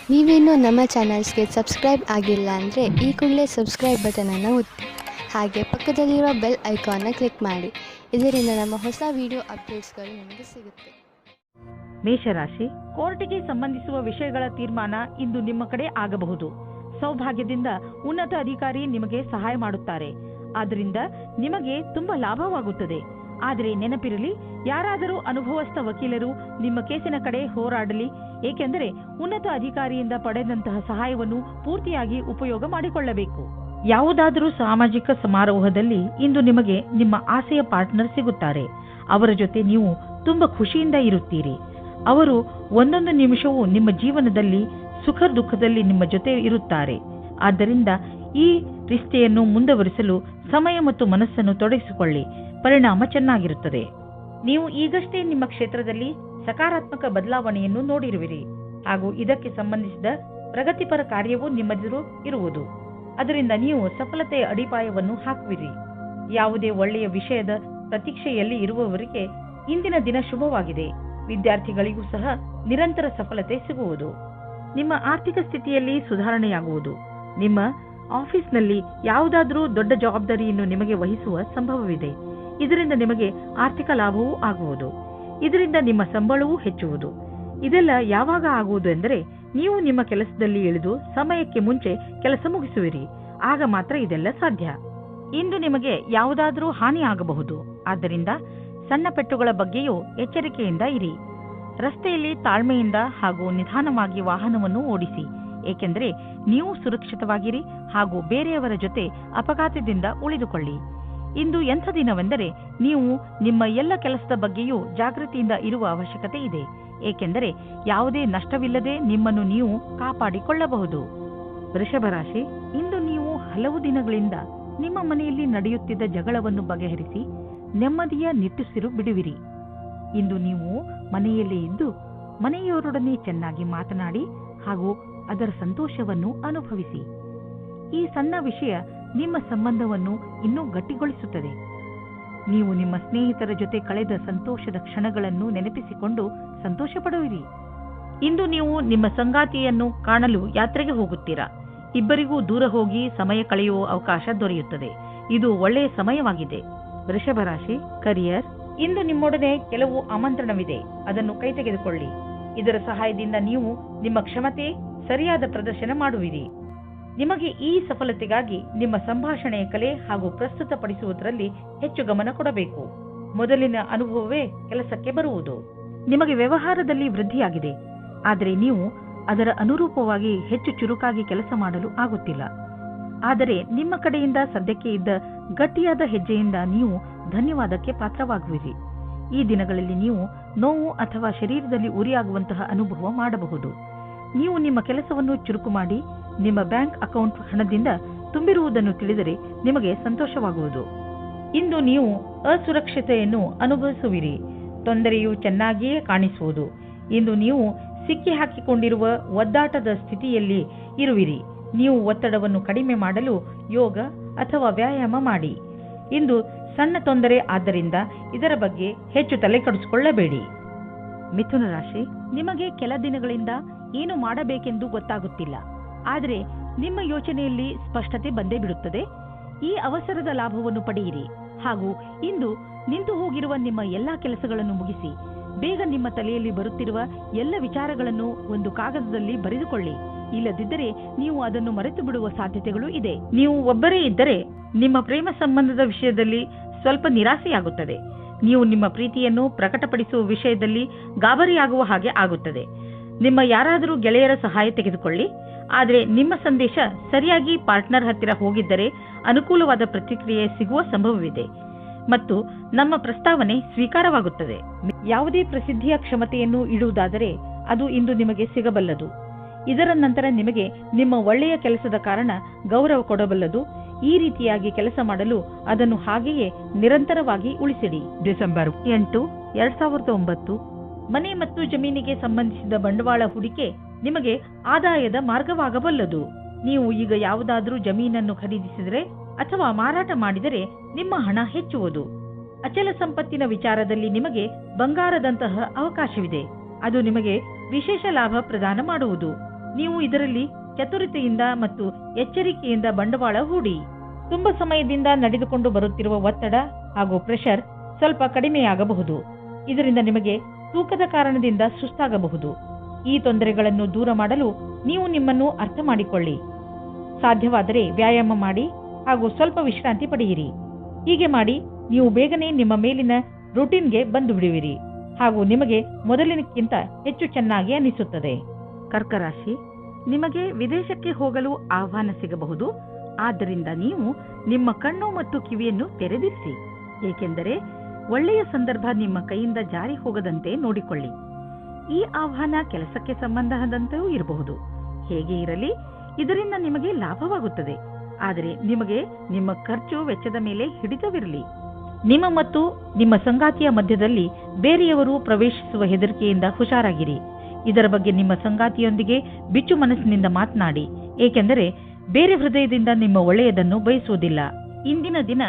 ನೀವೇನೂ ನಮ್ಮ ಚಾನಲ್ಸ್ಗೆ ಸಬ್ಸ್ಕ್ರೈಬ್ ಆಗಿಲ್ಲ ಅಂದರೆ ಈ ಕೂಡಲೇ ಸಬ್ಸ್ಕ್ರೈಬ್ ಬಟನನ್ನು ಒತ್ತಿ ಹಾಗೆ ಪಕ್ಕದಲ್ಲಿರೋ ಬೆಲ್ ಐಕಾನ್ನ ಕ್ಲಿಕ್ ಮಾಡಿ. ಇದರಿಂದ ನಮ್ಮ ಹೊಸ ವಿಡಿಯೋ ಅಪ್ಡೇಟ್ಸ್ಗಳು ನಿಮಗೆ ಸಿಗುತ್ತೆ. ಮೇಷರಾಶಿ, ಕೋರ್ಟಿಗೆ ಸಂಬಂಧಿಸುವ ವಿಷಯಗಳ ತೀರ್ಮಾನ ಇಂದು ನಿಮ್ಮ ಕಡೆ ಆಗಬಹುದು. ಸೌಭಾಗ್ಯದಿಂದ ಉನ್ನತ ಅಧಿಕಾರಿ ನಿಮಗೆ ಸಹಾಯ ಮಾಡುತ್ತಾರೆ. ಆದ್ದರಿಂದ ನಿಮಗೆ ತುಂಬಾ ಲಾಭವಾಗುತ್ತದೆ. ಆದರೆ ನೆನಪಿರಲಿ, ಯಾರಾದರೂ ಅನುಭವಸ್ಥ ವಕೀಲರು ನಿಮ್ಮ ಕೇಸಿನ ಕಡೆ ಹೋರಾಡಲಿ, ಏಕೆಂದರೆ ಉನ್ನತ ಅಧಿಕಾರಿಯಿಂದ ಪಡೆದಂತಹ ಸಹಾಯವನ್ನು ಪೂರ್ತಿಯಾಗಿ ಉಪಯೋಗ ಮಾಡಿಕೊಳ್ಳಬೇಕು. ಯಾವುದಾದರೂ ಸಾಮಾಜಿಕ ಸಮಾರೋಹದಲ್ಲಿ ಇಂದು ನಿಮಗೆ ನಿಮ್ಮ ಆಸೆಯ ಪಾರ್ಟ್ನರ್ ಸಿಗುತ್ತಾರೆ. ಅವರ ಜೊತೆ ನೀವು ತುಂಬಾ ಖುಷಿಯಿಂದ ಇರುತ್ತೀರಿ. ಅವರು ಒಂದೊಂದು ನಿಮಿಷವೂ ನಿಮ್ಮ ಜೀವನದಲ್ಲಿ ಸುಖ ದುಃಖದಲ್ಲಿ ನಿಮ್ಮ ಜೊತೆ ಇರುತ್ತಾರೆ. ಆದ್ದರಿಂದ ಈ ರಿಶ್ತೆಯನ್ನು ಮುಂದುವರಿಸಲು ಸಮಯ ಮತ್ತು ಮನಸ್ಸನ್ನು ತೊಡಗಿಸಿಕೊಳ್ಳಿ. ಪರಿಣಾಮ ಚೆನ್ನಾಗಿರುತ್ತದೆ. ನೀವು ಈಗಷ್ಟೇ ನಿಮ್ಮ ಕ್ಷೇತ್ರದಲ್ಲಿ ಸಕಾರಾತ್ಮಕ ಬದಲಾವಣೆಯನ್ನು ನೋಡಿರುವಿರಿ ಹಾಗೂ ಇದಕ್ಕೆ ಸಂಬಂಧಿಸಿದ ಪ್ರಗತಿಪರ ಕಾರ್ಯವೂ ನಿಮ್ಮೆದುರು ಇರುವುದು. ಅದರಿಂದ ನೀವು ಸಫಲತೆಯ ಅಡಿಪಾಯವನ್ನು ಹಾಕುವಿರಿ. ಯಾವುದೇ ಒಳ್ಳೆಯ ವಿಷಯದ ಪ್ರತೀಕ್ಷೆಯಲ್ಲಿ ಇರುವವರಿಗೆ ಇಂದಿನ ದಿನ ಶುಭವಾಗಿದೆ. ವಿದ್ಯಾರ್ಥಿಗಳಿಗೂ ಸಹ ನಿರಂತರ ಸಫಲತೆ ಸಿಗುವುದು. ನಿಮ್ಮ ಆರ್ಥಿಕ ಸ್ಥಿತಿಯಲ್ಲಿ ಸುಧಾರಣೆಯಾಗುವುದು. ನಿಮ್ಮ ಆಫೀಸ್ನಲ್ಲಿ ಯಾವುದಾದರೂ ದೊಡ್ಡ ಜವಾಬ್ದಾರಿಯನ್ನು ನಿಮಗೆ ವಹಿಸುವ ಸಂಭವವಿದೆ. ಇದರಿಂದ ನಿಮಗೆ ಆರ್ಥಿಕ ಲಾಭವೂ ಆಗುವುದು. ಇದರಿಂದ ನಿಮ್ಮ ಸಂಬಳವೂ ಹೆಚ್ಚುವುದು. ಇದೆಲ್ಲ ಯಾವಾಗ ಆಗುವುದು ಎಂದರೆ, ನೀವು ನಿಮ್ಮ ಕೆಲಸದಲ್ಲಿ ಇಳಿದು ಸಮಯಕ್ಕೆ ಮುಂಚೆ ಕೆಲಸ ಮುಗಿಸುವಿರಿ. ಆಗ ಮಾತ್ರ ಇದೆಲ್ಲ ಸಾಧ್ಯ. ಇಂದು ನಿಮಗೆ ಯಾವುದಾದರೂ ಹಾನಿ ಆಗಬಹುದು. ಆದ್ದರಿಂದ ಸಣ್ಣ ಪೆಟ್ಟುಗಳ ಬಗ್ಗೆಯೂ ಎಚ್ಚರಿಕೆಯಿಂದ ಇರಿ. ರಸ್ತೆಯಲ್ಲಿ ತಾಳ್ಮೆಯಿಂದ ಹಾಗೂ ನಿಧಾನವಾಗಿ ವಾಹನವನ್ನು ಓಡಿಸಿ, ಏಕೆಂದರೆ ನೀವು ಸುರಕ್ಷಿತವಾಗಿರಿ ಹಾಗೂ ಬೇರೆಯವರ ಜೊತೆ ಅಪಘಾತದಿಂದ ಉಳಿದುಕೊಳ್ಳಿ. ಇಂದು ಎಂಥ ದಿನವೆಂದರೆ, ನೀವು ನಿಮ್ಮ ಎಲ್ಲ ಕೆಲಸದ ಬಗ್ಗೆಯೂ ಜಾಗೃತಿಯಿಂದ ಇರುವ ಅವಶ್ಯಕತೆ ಇದೆ, ಏಕೆಂದರೆ ಯಾವುದೇ ನಷ್ಟವಿಲ್ಲದೆ ನಿಮ್ಮನ್ನು ನೀವು ಕಾಪಾಡಿಕೊಳ್ಳಬಹುದು. ವೃಷಭ ರಾಶಿ, ಇಂದು ನೀವು ಹಲವು ದಿನಗಳಿಂದ ನಿಮ್ಮ ಮನೆಯಲ್ಲಿ ನಡೆಯುತ್ತಿದ್ದ ಜಗಳವನ್ನು ಬಗೆಹರಿಸಿ ನೆಮ್ಮದಿಯ ನಿಟ್ಟುಸಿರು ಬಿಡುವಿರಿ. ಇಂದು ನೀವು ಮನೆಯಲ್ಲೇ ಇದ್ದು ಮನೆಯವರೊಡನೆ ಚೆನ್ನಾಗಿ ಮಾತನಾಡಿ ಹಾಗೂ ಅದರ ಸಂತೋಷವನ್ನು ಅನುಭವಿಸಿ. ಈ ಸಣ್ಣ ವಿಷಯ ನಿಮ್ಮ ಸಂಬಂಧವನ್ನು ಇನ್ನೂ ಗಟ್ಟಿಗೊಳಿಸುತ್ತದೆ. ನೀವು ನಿಮ್ಮ ಸ್ನೇಹಿತರ ಜೊತೆ ಕಳೆದ ಸಂತೋಷದ ಕ್ಷಣಗಳನ್ನು ನೆನಪಿಸಿಕೊಂಡು ಸಂತೋಷ ಪಡುವಿರಿ. ಇಂದು ನೀವು ನಿಮ್ಮ ಸಂಗಾತಿಯನ್ನು ಕಾಣಲು ಯಾತ್ರೆಗೆ ಹೋಗುತ್ತೀರಾ. ಇಬ್ಬರಿಗೂ ದೂರ ಹೋಗಿ ಸಮಯ ಕಳೆಯುವ ಅವಕಾಶ ದೊರೆಯುತ್ತದೆ. ಇದು ಒಳ್ಳೆಯ ಸಮಯವಾಗಿದೆ. ವೃಷಭ ರಾಶಿ, ಕರಿಯರ್, ಇಂದು ನಿಮ್ಮೊಡನೆ ಕೆಲವು ಆಮಂತ್ರಣವಿದೆ. ಅದನ್ನು ಕೈತೆಗೆದುಕೊಳ್ಳಿ. ಇದರ ಸಹಾಯದಿಂದ ನೀವು ನಿಮ್ಮ ಕ್ಷಮತೆ ಸರಿಯಾದ ಪ್ರದರ್ಶನ ಮಾಡುವಿರಿ. ನಿಮಗೆ ಈ ಸಫಲತೆಗಾಗಿ ನಿಮ್ಮ ಸಂಭಾಷಣೆಯ ಕಲೆ ಹಾಗೂ ಪ್ರಸ್ತುತಪಡಿಸುವುದರಲ್ಲಿ ಹೆಚ್ಚು ಗಮನ ಕೊಡಬೇಕು. ಮೊದಲಿನ ಅನುಭವವೇ ಕೆಲಸಕ್ಕೆ ಬರುವುದು. ನಿಮಗೆ ವ್ಯವಹಾರದಲ್ಲಿ ವೃದ್ಧಿಯಾಗಿದೆ, ಆದರೆ ನೀವು ಅದರ ಅನುರೂಪವಾಗಿ ಹೆಚ್ಚು ಚುರುಕಾಗಿ ಕೆಲಸ ಮಾಡಲು ಆಗುತ್ತಿಲ್ಲ. ಆದರೆ ನಿಮ್ಮ ಕಡೆಯಿಂದ ಸದ್ಯಕ್ಕೆ ಇದ್ದ ಗಟ್ಟಿಯಾದ ಹೆಜ್ಜೆಯಿಂದ ನೀವು ಧನ್ಯವಾದಕ್ಕೆ ಪಾತ್ರವಾಗುವಿರಿ. ಈ ದಿನಗಳಲ್ಲಿ ನೀವು ನೋವು ಅಥವಾ ಶರೀರದಲ್ಲಿ ಉರಿಯಾಗುವಂತಹ ಅನುಭವ ಮಾಡಬಹುದು. ನೀವು ನಿಮ್ಮ ಕೆಲಸವನ್ನು ಚುರುಕು ಮಾಡಿ ನಿಮ್ಮ ಬ್ಯಾಂಕ್ ಅಕೌಂಟ್ ಹಣದಿಂದ ತುಂಬಿರುವುದನ್ನು ತಿಳಿದರೆ ನಿಮಗೆ ಸಂತೋಷವಾಗುವುದು. ಇಂದು ನೀವು ಅಸುರಕ್ಷತೆಯನ್ನು ಅನುಭವಿಸುವಿರಿ. ತೊಂದರೆಯು ಚೆನ್ನಾಗಿಯೇ ಕಾಣಿಸುವುದು. ಇಂದು ನೀವು ಸಿಕ್ಕಿ ಹಾಕಿಕೊಂಡಿರುವ ಒದ್ದಾಟದ ಸ್ಥಿತಿಯಲ್ಲಿ ಇರುವಿರಿ. ನೀವು ಒತ್ತಡವನ್ನು ಕಡಿಮೆ ಮಾಡಲು ಯೋಗ ಅಥವಾ ವ್ಯಾಯಾಮ ಮಾಡಿ. ಇಂದು ಸಣ್ಣ ತೊಂದರೆ, ಆದ್ದರಿಂದ ಇದರ ಬಗ್ಗೆ ಹೆಚ್ಚು ತಲೆ ಕೆಡಿಸಿಕೊಳ್ಳಬೇಡಿ. ಮಿಥುನ ರಾಶಿ, ನಿಮಗೆ ಕೆಲ ದಿನಗಳಿಂದ ಏನು ಮಾಡಬೇಕೆಂದು ಗೊತ್ತಾಗುತ್ತಿಲ್ಲ. ಆದರೆ ನಿಮ್ಮ ಯೋಚನೆಯಲ್ಲಿ ಸ್ಪಷ್ಟತೆ ಬಂದೇ ಬಿಡುತ್ತದೆ. ಈ ಅವಸರದ ಲಾಭವನ್ನು ಪಡೆಯಿರಿ ಹಾಗೂ ಇಂದು ನಿಂತು ಹೋಗಿರುವ ನಿಮ್ಮ ಎಲ್ಲಾ ಕೆಲಸಗಳನ್ನು ಮುಗಿಸಿ. ಬೇಗ ನಿಮ್ಮ ತಲೆಯಲ್ಲಿ ಬರುತ್ತಿರುವ ಎಲ್ಲ ವಿಚಾರಗಳನ್ನು ಒಂದು ಕಾಗದದಲ್ಲಿ ಬರೆದುಕೊಳ್ಳಿ. ಇಲ್ಲದಿದ್ದರೆ ನೀವು ಅದನ್ನು ಮರೆತು ಬಿಡುವ ಸಾಧ್ಯತೆಗಳು ಇದೆ. ನೀವು ಒಬ್ಬರೇ ಇದ್ದರೆ ನಿಮ್ಮ ಪ್ರೇಮ ಸಂಬಂಧದ ವಿಷಯದಲ್ಲಿ ಸ್ವಲ್ಪ ನಿರಾಸೆಯಾಗುತ್ತದೆ. ನೀವು ನಿಮ್ಮ ಪ್ರೀತಿಯನ್ನು ಪ್ರಕಟಪಡಿಸುವ ವಿಷಯದಲ್ಲಿ ಗಾಬರಿಯಾಗುವ ಹಾಗೆ ಆಗುತ್ತದೆ. ನಿಮ್ಮ ಯಾರಾದರೂ ಗೆಳೆಯರ ಸಹಾಯ ತೆಗೆದುಕೊಳ್ಳಿ. ಆದರೆ ನಿಮ್ಮ ಸಂದೇಶ ಸರಿಯಾಗಿ ಪಾರ್ಟ್ನರ್ ಹತ್ತಿರ ಹೋಗಿದ್ದರೆ ಅನುಕೂಲವಾದ ಪ್ರತಿಕ್ರಿಯೆ ಸಿಗುವ ಸಂಭವವಿದೆ ಮತ್ತು ನಮ್ಮ ಪ್ರಸ್ತಾವನೆ ಸ್ವೀಕಾರವಾಗುತ್ತದೆ. ಯಾವುದೇ ಪ್ರಸಿದ್ಧಿಯ ಕ್ಷಮತೆಯನ್ನು ಇಡುವುದಾದರೆ ಅದು ಇಂದು ನಿಮಗೆ ಸಿಗಬಲ್ಲದು. ಇದರ ನಂತರ ನಿಮಗೆ ನಿಮ್ಮ ಒಳ್ಳೆಯ ಕೆಲಸದ ಕಾರಣ ಗೌರವ ಕೊಡಬಲ್ಲದು. ಈ ರೀತಿಯಾಗಿ ಕೆಲಸ ಮಾಡಲು ಅದನ್ನು ಹಾಗೆಯೇ ನಿರಂತರವಾಗಿ ಉಳಿಸಿಡಿ. ಡಿಸೆಂಬರ್ 8, 2009, ಮನೆ ಮತ್ತು ಜಮೀನಿಗೆ ಸಂಬಂಧಿಸಿದ ಬಂಡವಾಳ ಹೂಡಿಕೆ ನಿಮಗೆ ಆದಾಯದ ಮಾರ್ಗವಾಗಬಲ್ಲದು. ನೀವು ಈಗ ಯಾವುದಾದರೂ ಜಮೀನನ್ನು ಖರೀದಿಸಿದರೆ ಅಥವಾ ಮಾರಾಟ ಮಾಡಿದರೆ ನಿಮ್ಮ ಹಣ ಹೆಚ್ಚುವುದು. ಅಚಲ ಸಂಪತ್ತಿನ ವಿಚಾರದಲ್ಲಿ ನಿಮಗೆ ಬಂಗಾರದಂತಹ ಅವಕಾಶವಿದೆ. ಅದು ನಿಮಗೆ ವಿಶೇಷ ಲಾಭ ಪ್ರದಾನ ಮಾಡುವುದು. ನೀವು ಇದರಲ್ಲಿ ಚತುರತೆಯಿಂದ ಮತ್ತು ಎಚ್ಚರಿಕೆಯಿಂದ ಬಂಡವಾಳ ಹೂಡಿ. ತುಂಬಾ ಸಮಯದಿಂದ ನಡೆದುಕೊಂಡು ಬರುತ್ತಿರುವ ಒತ್ತಡ ಹಾಗೂ ಪ್ರೆಷರ್ ಸ್ವಲ್ಪ ಕಡಿಮೆಯಾಗಬಹುದು. ಇದರಿಂದ ನಿಮಗೆ ತೂಕದ ಕಾರಣದಿಂದ ಸುಸ್ತಾಗಬಹುದು. ಈ ತೊಂದರೆಗಳನ್ನು ದೂರ ಮಾಡಲು ನೀವು ನಿಮ್ಮನ್ನು ಅರ್ಥ ಮಾಡಿಕೊಳ್ಳಿ. ಸಾಧ್ಯವಾದರೆ ವ್ಯಾಯಾಮ ಮಾಡಿ ಹಾಗೂ ಸ್ವಲ್ಪ ವಿಶ್ರಾಂತಿ ಪಡೆಯಿರಿ. ಹೀಗೆ ಮಾಡಿ ನೀವು ಬೇಗನೆ ನಿಮ್ಮ ಮೇಲಿನ ರೂಟೀನ್ಗೆ ಬಂದು ಬಿಡುವಿರಿ ಹಾಗೂ ನಿಮಗೆ ಮೊದಲಿನಕ್ಕಿಂತ ಹೆಚ್ಚು ಚೆನ್ನಾಗಿ ಅನಿಸುತ್ತದೆ. ಕರ್ಕರಾಶಿ, ನಿಮಗೆ ವಿದೇಶಕ್ಕೆ ಹೋಗಲು ಆಹ್ವಾನ ಸಿಗಬಹುದು. ಆದ್ದರಿಂದ ನೀವು ನಿಮ್ಮ ಕಣ್ಣು ಮತ್ತು ಕಿವಿಯನ್ನು ತೆರೆದಿರಿಸಿ, ಏಕೆಂದರೆ ಒಳ್ಳೆಯ ಸಂದರ್ಭ ನಿಮ್ಮ ಕೈಯಿಂದ ಜಾರಿ ಹೋಗದಂತೆ ನೋಡಿಕೊಳ್ಳಿ. ಈ ಆಹ್ವಾನ ಕೆಲಸಕ್ಕೆ ಸಂಬಂಧದಂತೆಯೂ ಇರಬಹುದು. ಹೇಗೆ ಇರಲಿ, ಇದರಿಂದ ನಿಮಗೆ ಲಾಭವಾಗುತ್ತದೆ. ಆದರೆ ನಿಮಗೆ ನಿಮ್ಮ ಖರ್ಚು ವೆಚ್ಚದ ಮೇಲೆ ಹಿಡಿತವಿರಲಿ. ನಿಮ್ಮ ಮತ್ತು ನಿಮ್ಮ ಸಂಗಾತಿಯ ಮಧ್ಯದಲ್ಲಿ ಬೇರೆಯವರು ಪ್ರವೇಶಿಸುವ ಹೆದರಿಕೆಯಿಂದ ಹುಷಾರಾಗಿರಿ. ಇದರ ಬಗ್ಗೆ ನಿಮ್ಮ ಸಂಗಾತಿಯೊಂದಿಗೆ ಬಿಚ್ಚು ಮನಸ್ಸಿನಿಂದ ಮಾತನಾಡಿ, ಏಕೆಂದರೆ ಬೇರೆ ಹೃದಯದಿಂದ ನಿಮ್ಮ ಒಳ್ಳೆಯದನ್ನು ಬಯಸುವುದಿಲ್ಲ. ಇಂದಿನ ದಿನ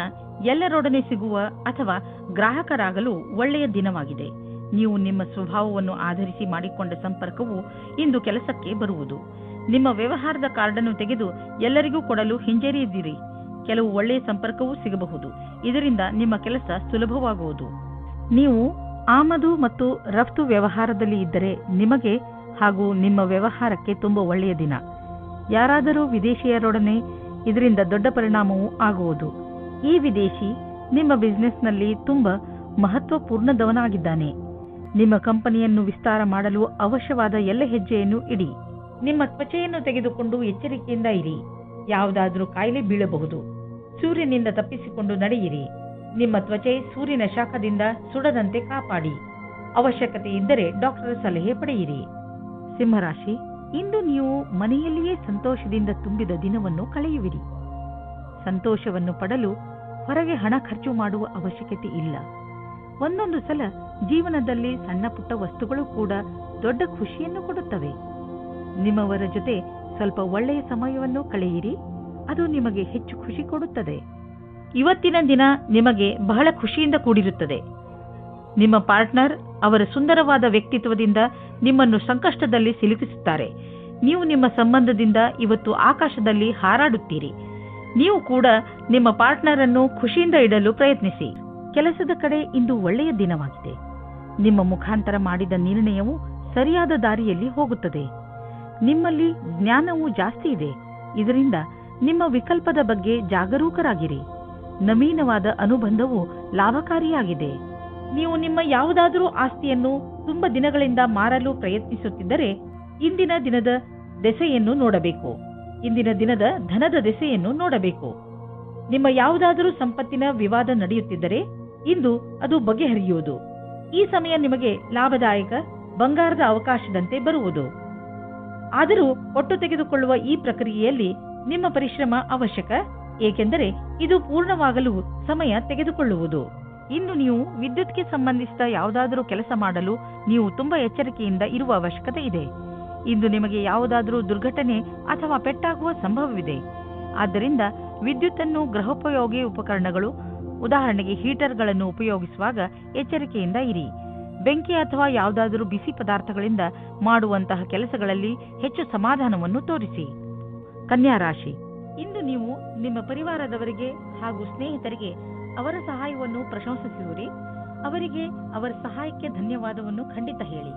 ಎಲ್ಲರೊಡನೆ ಸಿಗುವ ಅಥವಾ ಗ್ರಾಹಕರಾಗಲು ಒಳ್ಳೆಯ ದಿನವಾಗಿದೆ. ನೀವು ನಿಮ್ಮ ಸ್ವಭಾವವನ್ನು ಆಧರಿಸಿ ಮಾಡಿಕೊಂಡ ಸಂಪರ್ಕವು ಇಂದು ಕೆಲಸಕ್ಕೆ ಬರುವುದು. ನಿಮ್ಮ ವ್ಯವಹಾರದ ಕಾರ್ಡನ್ನು ತೆಗೆದು ಎಲ್ಲರಿಗೂ ಕೊಡಲು ಹಿಂಜರಿಯದಿರಿ. ಕೆಲವು ಒಳ್ಳೆಯ ಸಂಪರ್ಕವೂ ಸಿಗಬಹುದು. ಇದರಿಂದ ನಿಮ್ಮ ಕೆಲಸ ಸುಲಭವಾಗುವುದು. ನೀವು ಆಮದು ಮತ್ತು ರಫ್ತು ವ್ಯವಹಾರದಲ್ಲಿ ಇದ್ದರೆ ನಿಮಗೆ ಹಾಗೂ ನಿಮ್ಮ ವ್ಯವಹಾರಕ್ಕೆ ತುಂಬಾ ಒಳ್ಳೆಯ ದಿನ. ಯಾರಾದರೂ ವಿದೇಶಿಯರೊಡನೆ ಇದರಿಂದ ದೊಡ್ಡ ಪರಿಣಾಮವೂ ಆಗುವುದು. ಈ ವಿದೇಶಿ ನಿಮ್ಮ ಬಿಸಿನೆಸ್ನಲ್ಲಿ ತುಂಬಾ ಮಹತ್ವಪೂರ್ಣದವನಾಗಿದ್ದಾನೆ. ನಿಮ್ಮ ಕಂಪನಿಯನ್ನು ವಿಸ್ತಾರ ಮಾಡಲು ಅವಶ್ಯವಾದ ಎಲ್ಲ ಹೆಜ್ಜೆಯನ್ನು ಇಡಿ. ನಿಮ್ಮ ತ್ವಚೆಯನ್ನು ತೆಗೆದುಕೊಂಡು ಎಚ್ಚರಿಕೆಯಿಂದ ಇರಿ. ಯಾವುದಾದರೂ ಕಾಯಿಲೆ ಬೀಳಬಹುದು. ಸೂರ್ಯನಿಂದ ತಪ್ಪಿಸಿಕೊಂಡು ನಡೆಯಿರಿ. ನಿಮ್ಮ ತ್ವಚೆ ಸೂರ್ಯನ ಶಾಖದಿಂದ ಸುಡದಂತೆ ಕಾಪಾಡಿ. ಅವಶ್ಯಕತೆ ಇದ್ದರೆ ಡಾಕ್ಟರ್ ಸಲಹೆ ಪಡೆಯಿರಿ. ಸಿಂಹರಾಶಿ, ಇಂದು ನೀವು ಮನೆಯಲ್ಲಿಯೇ ಸಂತೋಷದಿಂದ ತುಂಬಿದ ದಿನವನ್ನು ಕಳೆಯುವಿರಿ. ಸಂತೋಷವನ್ನು ಪಡಲು ಹೊರಗೆ ಹಣ ಖರ್ಚು ಮಾಡುವ ಅವಶ್ಯಕತೆ ಇಲ್ಲ. ಒಂದೊಂದು ಸಲ ಜೀವನದಲ್ಲಿ ಸಣ್ಣ ಪುಟ್ಟ ವಸ್ತುಗಳು ಕೂಡ ದೊಡ್ಡ ಖುಷಿಯನ್ನು ಕೊಡುತ್ತವೆ. ನಿಮ್ಮವರ ಜೊತೆ ಸ್ವಲ್ಪ ಒಳ್ಳೆಯ ಸಮಯವನ್ನು ಕಳೆಯಿರಿ. ಅದು ನಿಮಗೆ ಹೆಚ್ಚು ಖುಷಿ ಕೊಡುತ್ತದೆ. ಇವತ್ತಿನ ದಿನ ನಿಮಗೆ ಬಹಳ ಖುಷಿಯಿಂದ ಕೂಡಿರುತ್ತದೆ. ನಿಮ್ಮ ಪಾರ್ಟ್ನರ್ ಅವರ ಸುಂದರವಾದ ವ್ಯಕ್ತಿತ್ವದಿಂದ ನಿಮ್ಮನ್ನು ಸಂಕಷ್ಟದಲ್ಲಿ ಸಿಲುಕಿಸುತ್ತಾರೆ. ನೀವು ನಿಮ್ಮ ಸಂಬಂಧದಿಂದ ಇವತ್ತು ಆಕಾಶದಲ್ಲಿ ಹಾರಾಡುತ್ತೀರಿ. ನೀವು ಕೂಡ ನಿಮ್ಮ ಪಾರ್ಟ್ನರ್ ಅನ್ನು ಖುಷಿಯಿಂದ ಇಡಲು ಪ್ರಯತ್ನಿಸಿ. ಕೆಲಸದ ಕಡೆ ಇಂದು ಒಳ್ಳೆಯ ದಿನವಾಗಿದೆ. ನಿಮ್ಮ ಮುಖಾಂತರ ಮಾಡಿದ ನಿರ್ಣಯವು ಸರಿಯಾದ ದಾರಿಯಲ್ಲಿ ಹೋಗುತ್ತದೆ. ನಿಮ್ಮಲ್ಲಿ ಜ್ಞಾನವೂ ಜಾಸ್ತಿ ಇದೆ. ಇದರಿಂದ ನಿಮ್ಮ ವಿಕಲ್ಪದ ಬಗ್ಗೆ ಜಾಗರೂಕರಾಗಿರಿ. ನವೀನವಾದ ಅನುಬಂಧವು ಲಾಭಕಾರಿಯಾಗಿದೆ. ನೀವು ನಿಮ್ಮ ಯಾವುದಾದರೂ ಆಸ್ತಿಯನ್ನು ತುಂಬ ದಿನಗಳಿಂದ ಮಾರಲು ಪ್ರಯತ್ನಿಸುತ್ತಿದ್ದರೆ ಇಂದಿನ ದಿನದ ದೆಸೆಯನ್ನು ನೋಡಬೇಕು. ಇಂದಿನ ದಿನದ ಧನದ ದೆಸೆಯನ್ನು ನೋಡಬೇಕು. ನಿಮ್ಮ ಯಾವುದಾದರೂ ಸಂಪತ್ತಿನ ವಿವಾದ ನಡೆಯುತ್ತಿದ್ದರೆ ಇಂದು ಅದು ಬಗೆಹರಿಯುವುದು. ಈ ಸಮಯ ನಿಮಗೆ ಲಾಭದಾಯಕ ಬಂಗಾರದ ಅವಕಾಶದಂತೆ ಬರುವುದು. ಆದರೂ ಒಟ್ಟು ತೆಗೆದುಕೊಳ್ಳುವ ಈ ಪ್ರಕ್ರಿಯೆಯಲ್ಲಿ ನಿಮ್ಮ ಪರಿಶ್ರಮ ಅವಶ್ಯಕ, ಏಕೆಂದರೆ ಇದು ಪೂರ್ಣವಾಗಲು ಸಮಯ ತೆಗೆದುಕೊಳ್ಳುವುದು. ಇಂದು ನೀವು ವಿದ್ಯುತ್ಗೆ ಸಂಬಂಧಿಸಿದ ಯಾವುದಾದರೂ ಕೆಲಸ ಮಾಡಲು ನೀವು ತುಂಬಾ ಎಚ್ಚರಿಕೆಯಿಂದ ಇರುವ ಅವಶ್ಯಕತೆ ಇದೆ. ಇಂದು ನಿಮಗೆ ಯಾವುದಾದರೂ ದುರ್ಘಟನೆ ಅಥವಾ ಪೆಟ್ಟಾಗುವ ಸಂಭವವಿದೆ. ಆದ್ದರಿಂದ ವಿದ್ಯುತ್ತನ್ನು ಗೃಹೋಪಯೋಗಿ ಉಪಕರಣಗಳು, ಉದಾಹರಣೆಗೆ ಹೀಟರ್ಗಳನ್ನು ಉಪಯೋಗಿಸುವಾಗ ಎಚ್ಚರಿಕೆಯಿಂದ ಇರಿ. ಬೆಂಕಿ ಅಥವಾ ಯಾವುದಾದರೂ ಬಿಸಿ ಪದಾರ್ಥಗಳಿಂದ ಮಾಡುವಂತಹ ಕೆಲಸಗಳಲ್ಲಿ ಹೆಚ್ಚು ಸಮಾಧಾನವನ್ನು ತೋರಿಸಿ. ಕನ್ಯಾ ರಾಶಿ, ಇಂದು ನೀವು ನಿಮ್ಮ ಪರಿವಾರದವರಿಗೆ ಹಾಗೂ ಸ್ನೇಹಿತರಿಗೆ ಅವರ ಸಹಾಯವನ್ನು ಪ್ರಶಂಸಿಸುವಿರಿ. ಅವರಿಗೆ ಅವರ ಸಹಾಯಕ್ಕೆ ಧನ್ಯವಾದವನ್ನು ಖಂಡಿತ ಹೇಳಿ.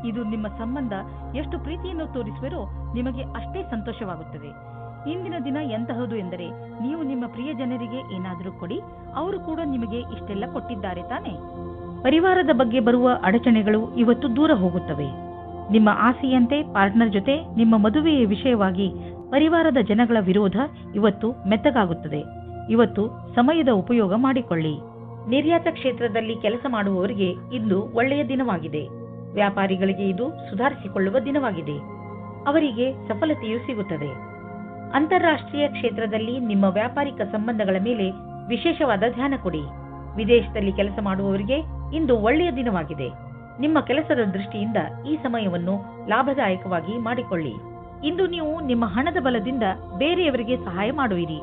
ಇದು ನಿಮ್ಮ ಸಂಬಂಧ ಎಷ್ಟು ಪ್ರೀತಿಯನ್ನು ತೋರಿಸುವಿರೋ ನಿಮಗೆ ಅಷ್ಟೇ ಸಂತೋಷವಾಗುತ್ತದೆ. ಇಂದಿನ ದಿನ ಎಂತಹದು ಎಂದರೆ ನೀವು ನಿಮ್ಮ ಪ್ರಿಯ ಜನರಿಗೆ ಏನಾದರೂ ಕೊಡಿ. ಅವರು ಕೂಡ ನಿಮಗೆ ಇಷ್ಟೆಲ್ಲ ಕೊಟ್ಟಿದ್ದಾರೆ ತಾನೆ. ಪರಿವಾರದ ಬಗ್ಗೆ ಬರುವ ಅಡಚಣೆಗಳು ಇವತ್ತು ದೂರ ಹೋಗುತ್ತವೆ. ನಿಮ್ಮ ಆಸೆಯಂತೆ ಪಾರ್ಟ್ನರ್ ಜೊತೆ ನಿಮ್ಮ ಮದುವೆಯ ವಿಷಯವಾಗಿ ಪರಿವಾರದ ಜನಗಳ ವಿರೋಧ ಇವತ್ತು ಮೆತ್ತಗಾಗುತ್ತದೆ. ಇವತ್ತು ಸಮಯದ ಉಪಯೋಗ ಮಾಡಿಕೊಳ್ಳಿ. ನಿರ್ಯಾತ ಕ್ಷೇತ್ರದಲ್ಲಿ ಕೆಲಸ ಮಾಡುವವರಿಗೆ ಇಂದು ಒಳ್ಳೆಯ ದಿನವಾಗಿದೆ. ವ್ಯಾಪಾರಿಗಳಿಗೆ ಇದು ಸುಧಾರಿಸಿಕೊಳ್ಳುವ ದಿನವಾಗಿದೆ. ಅವರಿಗೆ ಸಫಲತೆಯೂ ಸಿಗುತ್ತದೆ. ಅಂತಾರಾಷ್ಟ್ರೀಯ ಕ್ಷೇತ್ರದಲ್ಲಿ ನಿಮ್ಮ ವ್ಯಾಪಾರಿಕ ಸಂಬಂಧಗಳ ಮೇಲೆ ವಿಶೇಷವಾದ ಧ್ಯಾನ ಕೊಡಿ. ವಿದೇಶದಲ್ಲಿ ಕೆಲಸ ಮಾಡುವವರಿಗೆ ಇಂದು ಒಳ್ಳೆಯ ದಿನವಾಗಿದೆ. ನಿಮ್ಮ ಕೆಲಸದ ದೃಷ್ಟಿಯಿಂದ ಈ ಸಮಯವನ್ನು ಲಾಭದಾಯಕವಾಗಿ ಮಾಡಿಕೊಳ್ಳಿ. ಇಂದು ನೀವು ನಿಮ್ಮ ಹಣದ ಬಲದಿಂದ ಬೇರೆಯವರಿಗೆ ಸಹಾಯ ಮಾಡುವಿರಿ.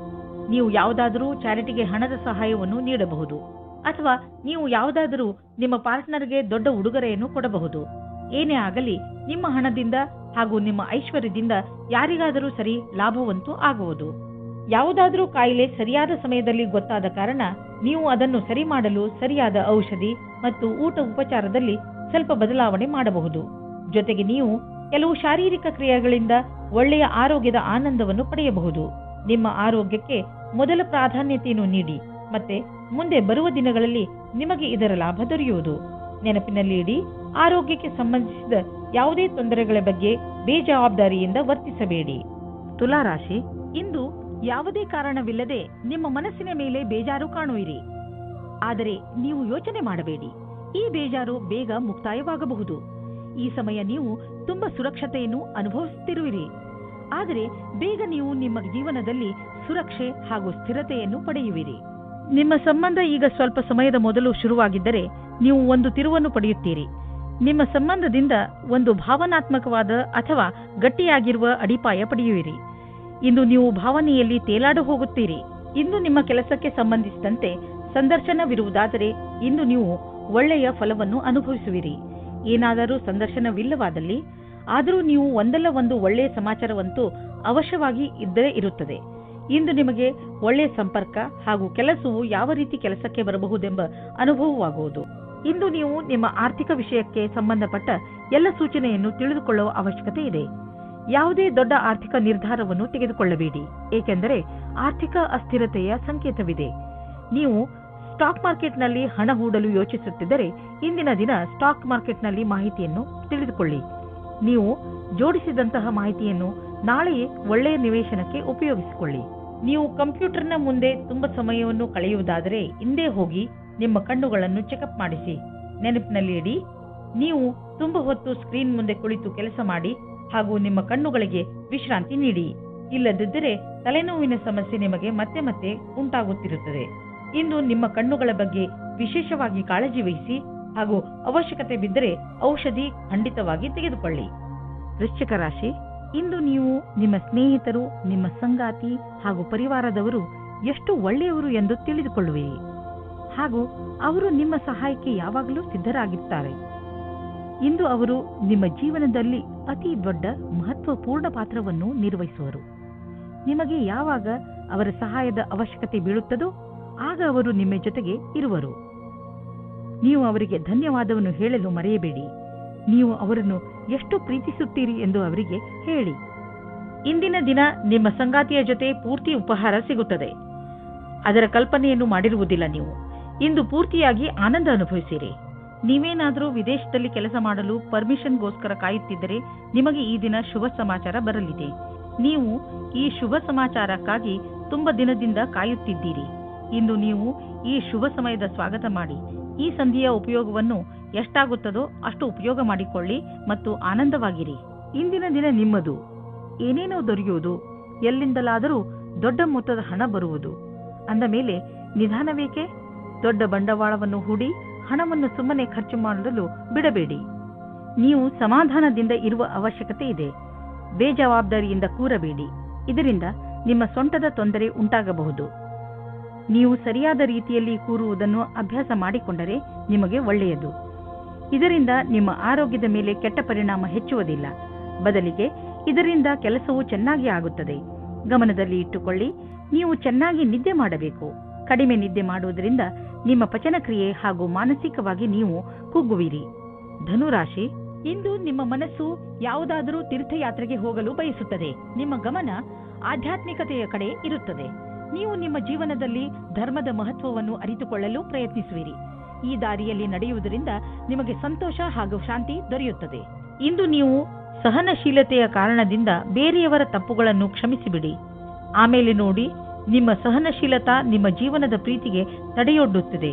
ನೀವು ಯಾವುದಾದರೂ ಚಾರಿಟಿಗೆ ಹಣದ ಸಹಾಯವನ್ನು ನೀಡಬಹುದು ಅಥವಾ ನೀವು ಯಾವುದಾದರೂ ನಿಮ್ಮ ಪಾರ್ಟ್ನರ್ಗೆ ದೊಡ್ಡ ಉಡುಗೊರೆಯನ್ನು ಕೊಡಬಹುದು. ಏನೇ ಆಗಲಿ ನಿಮ್ಮ ಹಣದಿಂದ ಹಾಗೂ ನಿಮ್ಮ ಐಶ್ವರ್ಯದಿಂದ ಯಾರಿಗಾದರೂ ಸರಿ ಲಾಭವಂತೂ ಆಗುವುದು. ಯಾವುದಾದರೂ ಕಾಯಿಲೆ ಸರಿಯಾದ ಸಮಯದಲ್ಲಿ ಗೊತ್ತಾದ ಕಾರಣ ನೀವು ಅದನ್ನು ಸರಿ ಮಾಡಲು ಸರಿಯಾದ ಔಷಧಿ ಮತ್ತು ಊಟ ಉಪಚಾರದಲ್ಲಿ ಸ್ವಲ್ಪ ಬದಲಾವಣೆ ಮಾಡಬಹುದು. ಜೊತೆಗೆ ನೀವು ಕೆಲವು ಶಾರೀರಿಕ ಕ್ರಿಯೆಗಳಿಂದ ಒಳ್ಳೆಯ ಆರೋಗ್ಯದ ಆನಂದವನ್ನು ಪಡೆಯಬಹುದು. ನಿಮ್ಮ ಆರೋಗ್ಯಕ್ಕೆ ಮೊದಲ ಪ್ರಾಧಾನ್ಯತೆಯನ್ನು ನೀಡಿ ಮತ್ತೆ ಮುಂದೆ ಬರುವ ದಿನಗಳಲ್ಲಿ ನಿಮಗೆ ಇದರ ಲಾಭ ದೊರೆಯುವುದು. ನೆನಪಿನಲ್ಲಿ ಇಡಿ, ಆರೋಗ್ಯಕ್ಕೆ ಸಂಬಂಧಿಸಿದ ಯಾವುದೇ ತೊಂದರೆಗಳ ಬಗ್ಗೆ ಬೇಜವಾಬ್ದಾರಿಯಿಂದ ವರ್ತಿಸಬೇಡಿ. ತುಲಾ ರಾಶಿ, ಇಂದು ಯಾವುದೇ ಕಾರಣವಿಲ್ಲದೆ ನಿಮ್ಮ ಮನಸ್ಸಿನ ಮೇಲೆ ಬೇಜಾರು ಕಾಣುವಿರಿ. ಆದರೆ ನೀವು ಯೋಚನೆ ಮಾಡಬೇಡಿ, ಈ ಬೇಜಾರು ಬೇಗ ಮುಕ್ತಾಯವಾಗಬಹುದು. ಈ ಸಮಯ ನೀವು ತುಂಬಾ ಸುರಕ್ಷತೆಯನ್ನು ಅನುಭವಿಸುತ್ತಿರುವಿರಿ. ಆದರೆ ಬೇಗ ನೀವು ನಿಮ್ಮ ಜೀವನದಲ್ಲಿ ಸುರಕ್ಷೆ ಹಾಗೂ ಸ್ಥಿರತೆಯನ್ನು ಪಡೆಯುವಿರಿ. ನಿಮ್ಮ ಸಂಬಂಧ ಈಗ ಸ್ವಲ್ಪ ಸಮಯದ ಮೊದಲು ಶುರುವಾಗಿದ್ದರೆ ನೀವು ಒಂದು ತಿರುವನ್ನು ಪಡೆಯುತ್ತೀರಿ. ನಿಮ್ಮ ಸಂಬಂಧದಿಂದ ಒಂದು ಭಾವನಾತ್ಮಕವಾದ ಅಥವಾ ಗಟ್ಟಿಯಾಗಿರುವ ಅಡಿಪಾಯ ಪಡೆಯುವಿರಿ. ಇಂದು ನೀವು ಭಾವನೆಯಲ್ಲಿ ತೇಲಾಡು ಹೋಗುತ್ತೀರಿ. ಇಂದು ನಿಮ್ಮ ಕೆಲಸಕ್ಕೆ ಸಂಬಂಧಿಸಿದಂತೆ ಸಂದರ್ಶನವಿರುವುದಾದರೆ ಇಂದು ನೀವು ಒಳ್ಳೆಯ ಫಲವನ್ನು ಅನುಭವಿಸುವಿರಿ. ಏನಾದರೂ ಸಂದರ್ಶನವಿಲ್ಲವಾದಲ್ಲಿ ಆದರೂ ನೀವು ಒಂದಲ್ಲ ಒಂದು ಒಳ್ಳೆಯ ಸಮಾಚಾರವಂತೂ ಅವಶ್ಯವಾಗಿ ಇದ್ದೇ ಇರುತ್ತದೆ. ಇಂದು ನಿಮಗೆ ಒಳ್ಳೆಯ ಸಂಪರ್ಕ ಹಾಗೂ ಕೆಲಸವು ಯಾವ ರೀತಿ ಕೆಲಸಕ್ಕೆ ಬರಬಹುದೆಂಬ ಅನುಭವವಾಗುವುದು. ಇಂದು ನೀವು ನಿಮ್ಮ ಆರ್ಥಿಕ ವಿಷಯಕ್ಕೆ ಸಂಬಂಧಪಟ್ಟ ಎಲ್ಲ ಸೂಚನೆಯನ್ನು ತಿಳಿದುಕೊಳ್ಳುವ ಅವಶ್ಯಕತೆ ಇದೆ. ಯಾವುದೇ ದೊಡ್ಡ ಆರ್ಥಿಕ ನಿರ್ಧಾರವನ್ನು ತೆಗೆದುಕೊಳ್ಳಬೇಡಿ, ಏಕೆಂದರೆ ಆರ್ಥಿಕ ಅಸ್ಥಿರತೆಯ ಸಂಕೇತವಿದೆ. ನೀವು ಸ್ಟಾಕ್ ಮಾರ್ಕೆಟ್ನಲ್ಲಿ ಹಣ ಹೂಡಲು ಯೋಚಿಸುತ್ತಿದ್ದರೆ ಇಂದಿನ ದಿನ ಸ್ಟಾಕ್ ಮಾರ್ಕೆಟ್ನಲ್ಲಿ ಮಾಹಿತಿಯನ್ನು ತಿಳಿದುಕೊಳ್ಳಿ. ನೀವು ಜೋಡಿಸಿದಂತಹ ಮಾಹಿತಿಯನ್ನು ನಾಳೆಯೇ ಒಳ್ಳೆಯ ನಿವೇಶನಕ್ಕೆ ಉಪಯೋಗಿಸಿಕೊಳ್ಳಿ. ನೀವು ಕಂಪ್ಯೂಟರ್ನ ಮುಂದೆ ತುಂಬಾ ಸಮಯವನ್ನು ಕಳೆಯುವುದಾದರೆ ಹಿಂದೆ ಹೋಗಿ ನಿಮ್ಮ ಕಣ್ಣುಗಳನ್ನು ಚೆಕಪ್ ಮಾಡಿಸಿ. ನೆನಪಿನಲ್ಲಿ ಇಡಿ, ನೀವು ತುಂಬಾ ಹೊತ್ತು ಸ್ಕ್ರೀನ್ ಮುಂದೆ ಕುಳಿತು ಕೆಲಸ ಮಾಡಿ ಹಾಗೂ ನಿಮ್ಮ ಕಣ್ಣುಗಳಿಗೆ ವಿಶ್ರಾಂತಿ ನೀಡಿ. ಇಲ್ಲದಿದ್ದರೆ ತಲೆನೋವಿನ ಸಮಸ್ಯೆ ನಿಮಗೆ ಮತ್ತೆ ಮತ್ತೆ ಉಂಟಾಗುತ್ತಿರುತ್ತದೆ. ಇಂದು ನಿಮ್ಮ ಕಣ್ಣುಗಳ ಬಗ್ಗೆ ವಿಶೇಷವಾಗಿ ಕಾಳಜಿ ವಹಿಸಿ ಹಾಗೂ ಅವಶ್ಯಕತೆ ಬಿದ್ದರೆ ಔಷಧಿ ಖಂಡಿತವಾಗಿ ತೆಗೆದುಕೊಳ್ಳಿ. ವೃಶ್ಚಿಕ ರಾಶಿ, ಇಂದು ನೀವು ನಿಮ್ಮ ಸ್ನೇಹಿತರು, ನಿಮ್ಮ ಸಂಗಾತಿ ಹಾಗೂ ಪರಿವಾರದವರು ಎಷ್ಟು ಒಳ್ಳೆಯವರು ಎಂದು ತಿಳಿದುಕೊಳ್ಳುವಿರಿ ಹಾಗೂ ಅವರು ನಿಮ್ಮ ಸಹಾಯಕ್ಕೆ ಯಾವಾಗಲೂ ಸಿದ್ಧರಾಗಿರುತ್ತಾರೆ. ಇಂದು ಅವರು ನಿಮ್ಮ ಜೀವನದಲ್ಲಿ ಅತಿ ದೊಡ್ಡ ಮಹತ್ವಪೂರ್ಣ ಪಾತ್ರವನ್ನು ನಿರ್ವಹಿಸುವರು. ನಿಮಗೆ ಯಾವಾಗ ಅವರ ಸಹಾಯದ ಅವಶ್ಯಕತೆ ಬೀಳುತ್ತದೋ ಆಗ ಅವರು ನಿಮ್ಮ ಜೊತೆಗೆ ಇರುವರು. ನೀವು ಅವರಿಗೆ ಧನ್ಯವಾದವನ್ನು ಹೇಳಲು ಮರೆಯಬೇಡಿ. ನೀವು ಅವರನ್ನು ಎಷ್ಟು ಪ್ರೀತಿಸುತ್ತೀರಿ ಎಂದು ಅವರಿಗೆ ಹೇಳಿ. ಇಂದಿನ ದಿನ ನಿಮ್ಮ ಸಂಗಾತಿಯ ಜೊತೆ ಪೂರ್ತಿ ಉಪಹಾರ ಸಿಗುತ್ತದೆ. ಅದರ ಕಲ್ಪನೆಯನ್ನು ಮಾಡಿರುವುದಿಲ್ಲ. ನೀವು ಇಂದು ಪೂರ್ತಿಯಾಗಿ ಆನಂದ ಅನುಭವಿಸಿರಿ. ನೀವೇನಾದರೂ ವಿದೇಶದಲ್ಲಿ ಕೆಲಸ ಮಾಡಲು ಪರ್ಮಿಷನ್ಗೋಸ್ಕರ ಕಾಯುತ್ತಿದ್ದರೆ ನಿಮಗೆ ಈ ದಿನ ಶುಭ ಸಮಾಚಾರ ಬರಲಿದೆ. ನೀವು ಈ ಶುಭ ಸಮಾಚಾರಕ್ಕಾಗಿ ತುಂಬ ದಿನದಿಂದ ಕಾಯುತ್ತಿದ್ದೀರಿ. ಇಂದು ನೀವು ಈ ಶುಭ ಸಮಯದ ಸ್ವಾಗತ ಮಾಡಿ. ಈ ಸಂಧಿಯ ಉಪಯೋಗವನ್ನು ಎಷ್ಟಾಗುತ್ತದೋ ಅಷ್ಟು ಉಪಯೋಗ ಮಾಡಿಕೊಳ್ಳಿ ಮತ್ತು ಆನಂದವಾಗಿರಿ. ಇಂದಿನ ದಿನ ನಿಮ್ಮದು. ಏನೇನೋ ದೊರೆಯುವುದು, ಎಲ್ಲಿಂದಲಾದರೂ ದೊಡ್ಡ ಮೊತ್ತದ ಹಣ ಬರುವುದು. ಅಂದ ಮೇಲೆ ನಿಧಾನವೇಕೆ? ದೊಡ್ಡ ಬಂಡವಾಳವನ್ನು ಹೂಡಿ ಹಣವನ್ನು ಸುಮ್ಮನೆ ಖರ್ಚು ಮಾಡಲು ಬಿಡಬೇಡಿ. ನೀವು ಸಮಾಧಾನದಿಂದ ಇರುವ ಅವಶ್ಯಕತೆ ಇದೆ. ಬೇಜವಾಬ್ದಾರಿಯಿಂದ ಕೂರಬೇಡಿ. ಇದರಿಂದ ನಿಮ್ಮ ಸೊಂಟದ ತೊಂದರೆ ಉಂಟಾಗಬಹುದು. ನೀವು ಸರಿಯಾದ ರೀತಿಯಲ್ಲಿ ಕೂರುವುದನ್ನು ಅಭ್ಯಾಸ ಮಾಡಿಕೊಂಡರೆ ನಿಮಗೆ ಒಳ್ಳೆಯದು. ಇದರಿಂದ ನಿಮ್ಮ ಆರೋಗ್ಯದ ಮೇಲೆ ಕೆಟ್ಟ ಪರಿಣಾಮ ಹೆಚ್ಚುವುದಿಲ್ಲ. ಬದಲಿಗೆ ಇದರಿಂದ ಕೆಲಸವು ಚೆನ್ನಾಗಿ ಆಗುತ್ತದೆ. ಗಮನದಲ್ಲಿ ಇಟ್ಟುಕೊಳ್ಳಿ, ನೀವು ಚೆನ್ನಾಗಿ ನಿದ್ದೆ ಮಾಡಬೇಕು. ಕಡಿಮೆ ನಿದ್ದೆ ಮಾಡುವುದರಿಂದ ನಿಮ್ಮ ಪಚನಕ್ರಿಯೆ ಹಾಗೂ ಮಾನಸಿಕವಾಗಿ ನೀವು ಕುಗ್ಗುವಿರಿ. ಧನುರಾಶಿ, ಇಂದು ನಿಮ್ಮ ಮನಸ್ಸು ಯಾವುದಾದರೂ ತೀರ್ಥಯಾತ್ರೆಗೆ ಹೋಗಲು ಬಯಸುತ್ತದೆ. ನಿಮ್ಮ ಗಮನ ಆಧ್ಯಾತ್ಮಿಕತೆಯ ಕಡೆ ಇರುತ್ತದೆ. ನೀವು ನಿಮ್ಮ ಜೀವನದಲ್ಲಿ ಧರ್ಮದ ಮಹತ್ವವನ್ನು ಅರಿತುಕೊಳ್ಳಲು ಪ್ರಯತ್ನಿಸುವಿರಿ. ಈ ದಾರಿಯಲ್ಲಿ ನಡೆಯುವುದರಿಂದ ನಿಮಗೆ ಸಂತೋಷ ಹಾಗೂ ಶಾಂತಿ ದೊರೆಯುತ್ತದೆ. ಇಂದು ನೀವು ಸಹನಶೀಲತೆಯ ಕಾರಣದಿಂದ ಬೇರೆಯವರ ತಪ್ಪುಗಳನ್ನು ಕ್ಷಮಿಸಿಬಿಡಿ. ಆಮೇಲೆ ನೋಡಿ, ನಿಮ್ಮ ಸಹನಶೀಲತಾ ನಿಮ್ಮ ಜೀವನದ ಪ್ರೀತಿಗೆ ತಡೆಯೊಡ್ಡುತ್ತದೆ.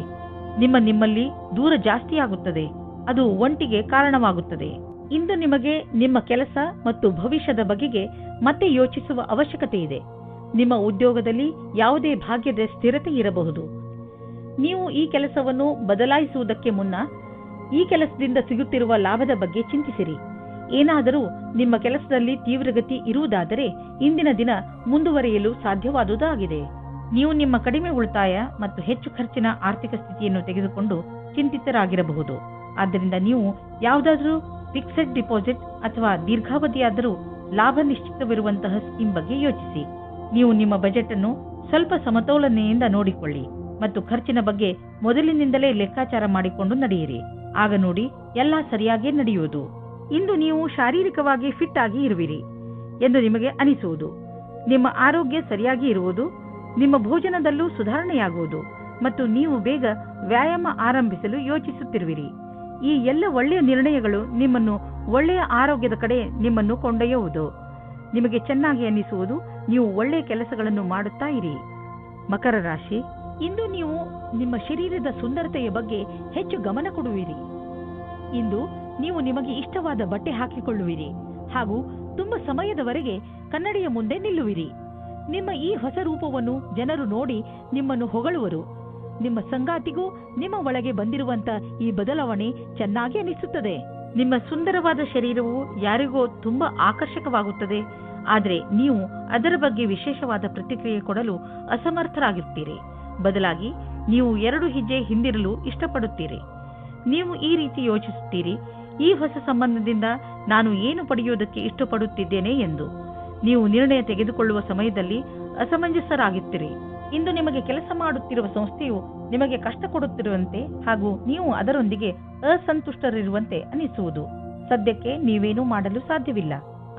ನಿಮ್ಮಲ್ಲಿ ದೂರ ಜಾಸ್ತಿಯಾಗುತ್ತದೆ. ಅದು ಒಂಟಿಗೆ ಕಾರಣವಾಗುತ್ತದೆ. ಇಂದು ನಿಮಗೆ ನಿಮ್ಮ ಕೆಲಸ ಮತ್ತು ಭವಿಷ್ಯದ ಬಗೆಗೆ ಮತ್ತೆ ಯೋಚಿಸುವ ಅವಶ್ಯಕತೆ ಇದೆ. ನಿಮ್ಮ ಉದ್ಯೋಗದಲ್ಲಿ ಯಾವುದೇ ಭಾಗ್ಯದ ಸ್ಥಿರತೆ ಇರಬಹುದು. ನೀವು ಈ ಕೆಲಸವನ್ನು ಬದಲಾಯಿಸುವುದಕ್ಕೆ ಮುನ್ನ ಈ ಕೆಲಸದಿಂದ ಸಿಗುತ್ತಿರುವ ಲಾಭದ ಬಗ್ಗೆ ಚಿಂತಿಸಿರಿ. ಏನಾದರೂ ನಿಮ್ಮ ಕೆಲಸದಲ್ಲಿ ತೀವ್ರಗತಿ ಇರುವುದಾದರೆ ಇಂದಿನ ದಿನ ಮುಂದುವರಿಯಲು ಸಾಧ್ಯವಾದುದಾಗಿದೆ. ನೀವು ನಿಮ್ಮ ಕಡಿಮೆ ಉಳಿತಾಯ ಮತ್ತು ಹೆಚ್ಚು ಖರ್ಚಿನ ಆರ್ಥಿಕ ಸ್ಥಿತಿಯನ್ನು ತೆಗೆದುಕೊಂಡು ಚಿಂತಿತರಾಗಿರಬಹುದು. ಆದ್ದರಿಂದ ನೀವು ಯಾವುದಾದರೂ ಫಿಕ್ಸೆಡ್ ಡಿಪಾಸಿಟ್ ಅಥವಾ ದೀರ್ಘಾವಧಿಯಾದರೂ ಲಾಭ ನಿಶ್ಚಿತವಿರುವಂತಹ ಸ್ಕೀಮ್ ಬಗ್ಗೆ ಯೋಚಿಸಿ. ನೀವು ನಿಮ್ಮ ಬಜೆಟ್ ಅನ್ನು ಸ್ವಲ್ಪ ಸಮತೋಲನೆಯಿಂದ ನೋಡಿಕೊಳ್ಳಿ ಮತ್ತು ಖರ್ಚಿನ ಬಗ್ಗೆ ಮೊದಲಿನಿಂದಲೇ ಲೆಕ್ಕಾಚಾರ ಮಾಡಿಕೊಂಡು ನಡೆಯಿರಿ. ಆಗ ನೋಡಿ ಎಲ್ಲ ಸರಿಯಾಗಿ ನಡೆಯುವುದು. ಇಂದು ನೀವು ಶಾರೀರಿಕವಾಗಿ ಫಿಟ್ ಆಗಿ ಇರುವಿರಿ ಎಂದು ನಿಮಗೆ ಅನಿಸುವುದು, ನಿಮ್ಮ ಆರೋಗ್ಯ ಸರಿಯಾಗಿ ಇರುವುದು, ನಿಮ್ಮ ಭೋಜನದಲ್ಲೂ ಸುಧಾರಣೆಯಾಗುವುದು ಮತ್ತು ನೀವು ಬೇಗ ವ್ಯಾಯಾಮ ಆರಂಭಿಸಲು ಯೋಚಿಸುತ್ತಿರುವಿರಿ. ಈ ಎಲ್ಲ ಒಳ್ಳೆಯ ನಿರ್ಣಯಗಳು ನಿಮ್ಮನ್ನು ಒಳ್ಳೆಯ ಆರೋಗ್ಯದ ಕಡೆ ನಿಮ್ಮನ್ನು ಕೊಂಡೊಯ್ಯುವುದು. ನಿಮಗೆ ಚೆನ್ನಾಗಿ ಅನಿಸುವುದು, ನೀವು ಒಳ್ಳೆಯ ಕೆಲಸಗಳನ್ನು ಮಾಡುತ್ತಾ ಇರಿ. ಮಕರ ರಾಶಿ, ಇಂದು ನೀವು ನಿಮ್ಮ ಶರೀರದ ಸುಂದರತೆಯ ಬಗ್ಗೆ ಹೆಚ್ಚು ಗಮನ ಕೊಡುವಿರಿ. ಇಂದು ನೀವು ನಿಮಗೆ ಇಷ್ಟವಾದ ಬಟ್ಟೆ ಹಾಕಿಕೊಳ್ಳುವಿರಿ ಹಾಗೂ ತುಂಬಾ ಸಮಯದವರೆಗೆ ಕನ್ನಡಿಯ ಮುಂದೆ ನಿಲ್ಲುವಿರಿ. ನಿಮ್ಮ ಈ ಹೊಸ ರೂಪವನ್ನು ಜನರು ನೋಡಿ ನಿಮ್ಮನ್ನು ಹೊಗಳುವರು. ನಿಮ್ಮ ಸಂಗಾತಿಗೂ ನಿಮ್ಮ ಒಳಗೆ ಬಂದಿರುವಂತ ಈ ಬದಲಾವಣೆ ಚೆನ್ನಾಗಿ ಅನಿಸುತ್ತದೆ. ನಿಮ್ಮ ಸುಂದರವಾದ ಶರೀರವು ಯಾರಿಗೋ ತುಂಬಾ ಆಕರ್ಷಕವಾಗುತ್ತದೆ, ಆದರೆ ನೀವು ಅದರ ಬಗ್ಗೆ ವಿಶೇಷವಾದ ಪ್ರತಿಕ್ರಿಯೆ ಕೊಡಲು ಅಸಮರ್ಥರಾಗಿರ್ತೀರಿ. ಬದಲಾಗಿ ನೀವು 2 ಹೆಜ್ಜೆ ಹಿಂದಿರಲು ಇಷ್ಟಪಡುತ್ತೀರಿ. ನೀವು ಈ ರೀತಿ ಯೋಚಿಸುತ್ತೀರಿ, ಈ ಹೊಸ ಸಂಬಂಧದಿಂದ ನಾನು ಏನು ಪಡೆಯುವುದಕ್ಕೆ ಇಷ್ಟಪಡುತ್ತಿದ್ದೇನೆ ಎಂದು. ನೀವು ನಿರ್ಣಯ ತೆಗೆದುಕೊಳ್ಳುವ ಸಮಯದಲ್ಲಿ ಅಸಮಂಜಸರಾಗುತ್ತೀರಿ. ಇಂದು ನಿಮಗೆ ಕೆಲಸ ಮಾಡುತ್ತಿರುವ ಸಂಸ್ಥೆಯು ನಿಮಗೆ ಕಷ್ಟ ಕೊಡುತ್ತಿರುವಂತೆ ಹಾಗೂ ನೀವು ಅದರೊಂದಿಗೆ ಅಸಂತುಷ್ಟರಿರುವಂತೆ ಅನಿಸುವುದು. ಸದ್ಯಕ್ಕೆ ನೀವೇನೂ ಮಾಡಲು ಸಾಧ್ಯವಿಲ್ಲ.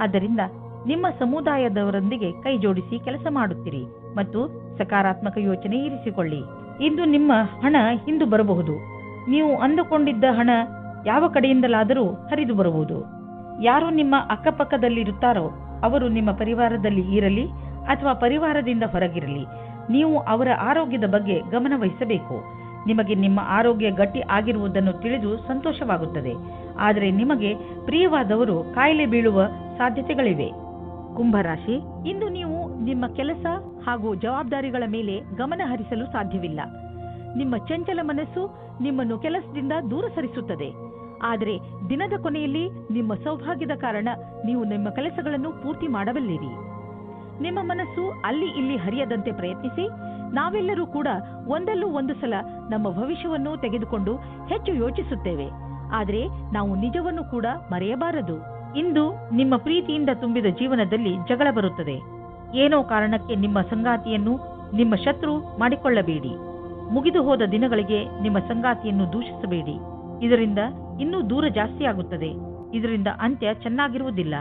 ಆದ್ದರಿಂದ ನಿಮ್ಮ ಸಮುದಾಯದವರೊಂದಿಗೆ ಕೈ ಜೋಡಿಸಿ ಕೆಲಸ ಮಾಡುತ್ತೀರಿ ಮತ್ತು ಸಕಾರಾತ್ಮಕ ಯೋಚನೆ ಇರಿಸಿಕೊಳ್ಳಿ. ಇಂದು ನಿಮ್ಮ ಹಣ ಹಿಂದು ಬರಬಹುದು. ನೀವು ಅಂದುಕೊಂಡಿದ್ದ ಹಣ ಯಾವ ಕಡೆಯಿಂದಲಾದರೂ ಹರಿದು ಬರಬಹುದು. ಯಾರು ನಿಮ್ಮ ಅಕ್ಕಪಕ್ಕದಲ್ಲಿರುತ್ತಾರೋ ಅವರು ನಿಮ್ಮ ಪರಿವಾರದಲ್ಲಿ ಇರಲಿ ಅಥವಾ ಪರಿವಾರದಿಂದ ಹೊರಗಿರಲಿ, ನೀವು ಅವರ ಆರೋಗ್ಯದ ಬಗ್ಗೆ ಗಮನ ವಹಿಸಬೇಕು. ನಿಮಗೆ ನಿಮ್ಮ ಆರೋಗ್ಯ ಗಟ್ಟಿ ಆಗಿರುವುದನ್ನು ತಿಳಿದು ಸಂತೋಷವಾಗುತ್ತದೆ, ಆದರೆ ನಿಮಗೆ ಪ್ರಿಯವಾದವರು ಕಾಯಿಲೆ ಬೀಳುವ ಸಾಧ್ಯತೆಗಳಿವೆ. ಕುಂಭರಾಶಿ, ಇಂದು ನೀವು ನಿಮ್ಮ ಕೆಲಸ ಹಾಗೂ ಜವಾಬ್ದಾರಿಗಳ ಮೇಲೆ ಗಮನ ಹರಿಸಲು ಸಾಧ್ಯವಿಲ್ಲ. ನಿಮ್ಮ ಚಂಚಲ ಮನಸ್ಸು ನಿಮ್ಮನ್ನು ಕೆಲಸದಿಂದ ದೂರ ಸರಿಸುತ್ತದೆ. ಆದರೆ ದಿನದ ಕೊನೆಯಲ್ಲಿ ನಿಮ್ಮ ಸೌಭಾಗ್ಯದ ಕಾರಣ ನೀವು ನಿಮ್ಮ ಕೆಲಸಗಳನ್ನು ಪೂರ್ತಿ ಮಾಡಬಲ್ಲಿರಿ. ನಿಮ್ಮ ಮನಸ್ಸು ಅಲ್ಲಿ ಇಲ್ಲಿ ಹರಿಯದಂತೆ ಪ್ರಯತ್ನಿಸಿ. ನಾವೆಲ್ಲರೂ ಕೂಡ ಒಂದಲ್ಲೂ ಒಂದು ಸಲ ನಮ್ಮ ಭವಿಷ್ಯವನ್ನು ತೆಗೆದುಕೊಂಡು ಹೆಚ್ಚು ಯೋಚಿಸುತ್ತೇವೆ, ಆದರೆ ನಾವು ನಿಜವನ್ನು ಕೂಡ ಮರೆಯಬಾರದು. ಇಂದು ನಿಮ್ಮ ಪ್ರೀತಿಯಿಂದ ತುಂಬಿದ ಜೀವನದಲ್ಲಿ ಜಗಳ ಬರುತ್ತದೆ. ಏನೋ ಕಾರಣಕ್ಕೆ ನಿಮ್ಮ ಸಂಗಾತಿಯನ್ನು ನಿಮ್ಮ ಶತ್ರು ಮಾಡಿಕೊಳ್ಳಬೇಡಿ. ಮುಗಿದು ಹೋದ ದಿನಗಳಿಗೆ ನಿಮ್ಮ ಸಂಗಾತಿಯನ್ನು ದೂಷಿಸಬೇಡಿ. ಇದರಿಂದ ಇನ್ನೂ ದೂರ ಜಾಸ್ತಿ ಆಗುತ್ತದೆ. ಇದರಿಂದ ಅಂತ್ಯ ಚೆನ್ನಾಗಿರುವುದಿಲ್ಲ.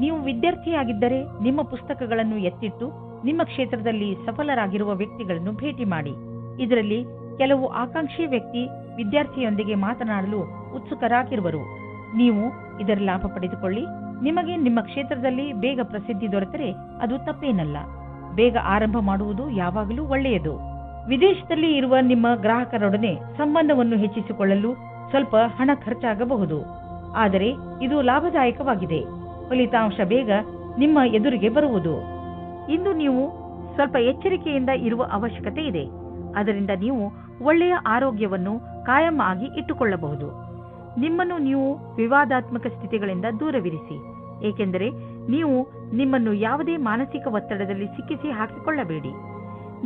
ನೀವು ವಿದ್ಯಾರ್ಥಿಯಾಗಿದ್ದರೆ ನಿಮ್ಮ ಪುಸ್ತಕಗಳನ್ನು ಎತ್ತಿಟ್ಟು ನಿಮ್ಮ ಕ್ಷೇತ್ರದಲ್ಲಿ ಸಫಲರಾಗಿರುವ ವ್ಯಕ್ತಿಗಳನ್ನು ಭೇಟಿ ಮಾಡಿ. ಇದರಲ್ಲಿ ಕೆಲವು ಆಕಾಂಕ್ಷಿ ವ್ಯಕ್ತಿ ವಿದ್ಯಾರ್ಥಿಯೊಂದಿಗೆ ಮಾತನಾಡಲು ಉತ್ಸುಕರಾಗಿರುವರು. ನೀವು ಇದರ ಲಾಭ ಪಡೆದುಕೊಳ್ಳಿ. ನಿಮಗೆ ನಿಮ್ಮ ಕ್ಷೇತ್ರದಲ್ಲಿ ಬೇಗ ಪ್ರಸಿದ್ಧಿ ದೊರೆತರೆ ಅದು ತಪ್ಪೇನಲ್ಲ. ಬೇಗ ಆರಂಭ ಮಾಡುವುದು ಯಾವಾಗಲೂ ಒಳ್ಳೆಯದು. ವಿದೇಶದಲ್ಲಿ ಇರುವ ನಿಮ್ಮ ಗ್ರಾಹಕರೊಡನೆ ಸಂಬಂಧವನ್ನು ಹೆಚ್ಚಿಸಿಕೊಳ್ಳಲು ಸ್ವಲ್ಪ ಹಣ ಖರ್ಚಾಗಬಹುದು, ಆದರೆ ಇದು ಲಾಭದಾಯಕವಾಗಿದೆ. ಫಲಿತಾಂಶ ಬೇಗ ನಿಮ್ಮ ಎದುರಿಗೆ ಬರುವುದು. ಇಂದು ನೀವು ಸ್ವಲ್ಪ ಎಚ್ಚರಿಕೆಯಿಂದ ಇರುವ ಅವಶ್ಯಕತೆ ಇದೆ. ಅದರಿಂದ ನೀವು ಒಳ್ಳೆಯ ಆರೋಗ್ಯವನ್ನು ಕಾಯಂ ಆಗಿ ಇಟ್ಟುಕೊಳ್ಳಬಹುದು. ನಿಮ್ಮನ್ನು ನೀವು ವಿವಾದಾತ್ಮಕ ಸ್ಥಿತಿಗಳಿಂದ ದೂರವಿರಿಸಿ, ಏಕೆಂದರೆ ನೀವು ನಿಮ್ಮನ್ನು ಯಾವುದೇ ಮಾನಸಿಕ ಒತ್ತಡದಲ್ಲಿ ಸಿಕ್ಕಿಸಿ ಹಾಕಿಕೊಳ್ಳಬೇಡಿ.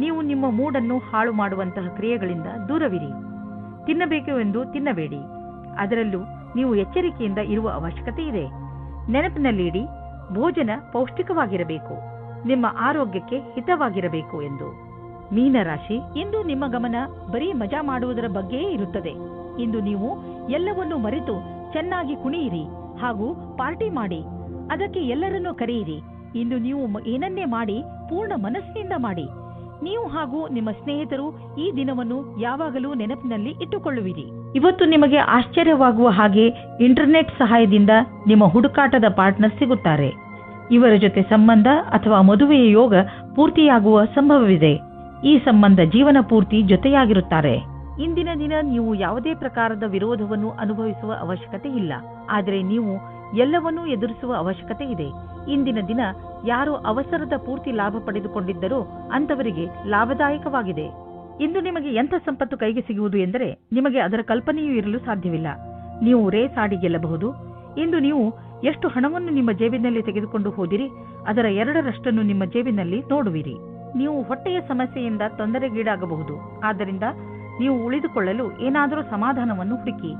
ನೀವು ನಿಮ್ಮ ಮೂಡನ್ನು ಹಾಳು ಮಾಡುವಂತಹ ಕ್ರಿಯೆಗಳಿಂದ ದೂರವಿರಿ. ತಿನ್ನಬೇಕು ಎಂದು ತಿನ್ನಬೇಡಿ. ಅದರಲ್ಲೂ ನೀವು ಎಚ್ಚರಿಕೆಯಿಂದ ಇರುವ ಅವಶ್ಯಕತೆ ಇದೆ. ನೆನಪಿನಲ್ಲಿಡಿ, ಭೋಜನ ಪೌಷ್ಟಿಕವಾಗಿರಬೇಕು, ನಿಮ್ಮ ಆರೋಗ್ಯಕ್ಕೆ ಹಿತವಾಗಿರಬೇಕು ಎಂದು. ಮೀನರಾಶಿ, ಇಂದು ನಿಮ್ಮ ಗಮನ ಬರೀ ಮಜಾ ಮಾಡುವುದರ ಬಗ್ಗೆಯೇ ಇರುತ್ತದೆ. ಇಂದು ನೀವು ಎಲ್ಲವನ್ನೂ ಮರೆತು ಚೆನ್ನಾಗಿ ಕುಣಿಯಿರಿ ಹಾಗೂ ಪಾರ್ಟಿ ಮಾಡಿ. ಅದಕ್ಕೆ ಎಲ್ಲರನ್ನೂ ಕರೆಯಿರಿ. ಇಂದು ನೀವು ಏನನ್ನೇ ಮಾಡಿ ಪೂರ್ಣ ಮನಸ್ಸಿನಿಂದ ಮಾಡಿ. ನೀವು ಹಾಗೂ ನಿಮ್ಮ ಸ್ನೇಹಿತರು ಈ ದಿನವನ್ನು ಯಾವಾಗಲೂ ನೆನಪಿನಲ್ಲಿ ಇಟ್ಟುಕೊಳ್ಳುವಿರಿ. ಇವತ್ತು ನಿಮಗೆ ಆಶ್ಚರ್ಯವಾಗುವ ಹಾಗೆ ಇಂಟರ್ನೆಟ್ ಸಹಾಯದಿಂದ ನಿಮ್ಮ ಹುಡುಕಾಟದ ಪಾರ್ಟ್ನರ್ ಸಿಗುತ್ತಾರೆ. ಇವರ ಜೊತೆ ಸಂಬಂಧ ಅಥವಾ ಮದುವೆಯ ಯೋಗ ಪೂರ್ತಿಯಾಗುವ ಸಂಭವವಿದೆ. ಈ ಸಂಬಂಧ ಜೀವನ ಪೂರ್ತಿ ಜೊತೆಯಾಗಿರುತ್ತಾರೆ. ಇಂದಿನ ದಿನ ನೀವು ಯಾವುದೇ ಪ್ರಕಾರದ ವಿರೋಧವನ್ನು ಅನುಭವಿಸುವ ಅವಶ್ಯಕತೆ ಇಲ್ಲ, ಆದರೆ ನೀವು ಎಲ್ಲವನ್ನೂ ಎದುರಿಸುವ ಅವಶ್ಯಕತೆ ಇದೆ. ಇಂದಿನ ದಿನ ಯಾರು ಅವಸರದ ಪೂರ್ತಿ ಲಾಭ ಪಡೆದುಕೊಂಡಿದ್ದರೋ ಅಂತವರಿಗೆ ಲಾಭದಾಯಕವಾಗಿದೆ. ಇಂದು ನಿಮಗೆ ಎಂಥ ಸಂಪತ್ತು ಕೈಗೆ ಸಿಗುವುದು ಎಂದರೆ ನಿಮಗೆ ಅದರ ಕಲ್ಪನೆಯೂ ಇರಲು ಸಾಧ್ಯವಿಲ್ಲ. ನೀವು ರೇಸ್ ಆಡಿ ಗೆಲ್ಲಬಹುದು. ಇಂದು ನೀವು ಎಷ್ಟು ಹಣವನ್ನು ನಿಮ್ಮ ಜೇಬಿನಲ್ಲಿ ತೆಗೆದುಕೊಂಡು ಹೋದಿರಿ ಅದರ 2ರಷ್ಟನ್ನು ನಿಮ್ಮ ಜೇಬಿನಲ್ಲಿ ನೋಡುವಿರಿ. ನೀವು ಹೊಟ್ಟೆಯ ಸಮಸ್ಯೆಯಿಂದ ತೊಂದರೆಗೀಡಾಗಬಹುದು. ಆದ್ದರಿಂದ ನೀವು ಉಳಿದುಕೊಳ್ಳಲು ಏನಾದರೂ ಸಮಾಧಾನವನ್ನು ಹುಡುಕಿ.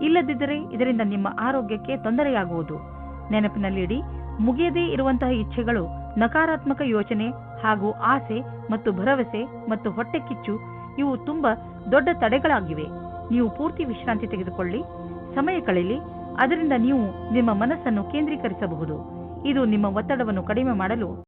ಇಲ್ಲದಿದ್ದರೆ ಇದರಿಂದ ನಿಮ್ಮ ಆರೋಗ್ಯಕ್ಕೆ ತೊಂದರೆಯಾಗುವುದು. ನೆನಪಿನಲ್ಲಿಡಿ, ಮುಗಿಯದೇ ಇರುವಂತಹ ಇಚ್ಛೆಗಳು ನಕಾರಾತ್ಮಕ ಯೋಚನೆ ಹಾಗೂ ಆಸೆ ಮತ್ತು ಭರವಸೆ ಮತ್ತು ಹೊಟ್ಟೆ ಕಿಚ್ಚು ಇವು ತುಂಬಾ ದೊಡ್ಡ ತಡೆಗಳಾಗಿವೆ. ನೀವು ಪೂರ್ತಿ ವಿಶ್ರಾಂತಿ ತೆಗೆದುಕೊಳ್ಳಿ, ಸಮಯ ಕಳೆಯಲಿ, ಅದರಿಂದ ನೀವು ನಿಮ್ಮ ಮನಸ್ಸನ್ನು ಕೇಂದ್ರೀಕರಿಸಬಹುದು. ಇದು ನಿಮ್ಮ ಒತ್ತಡವನ್ನು ಕಡಿಮೆ ಮಾಡಲು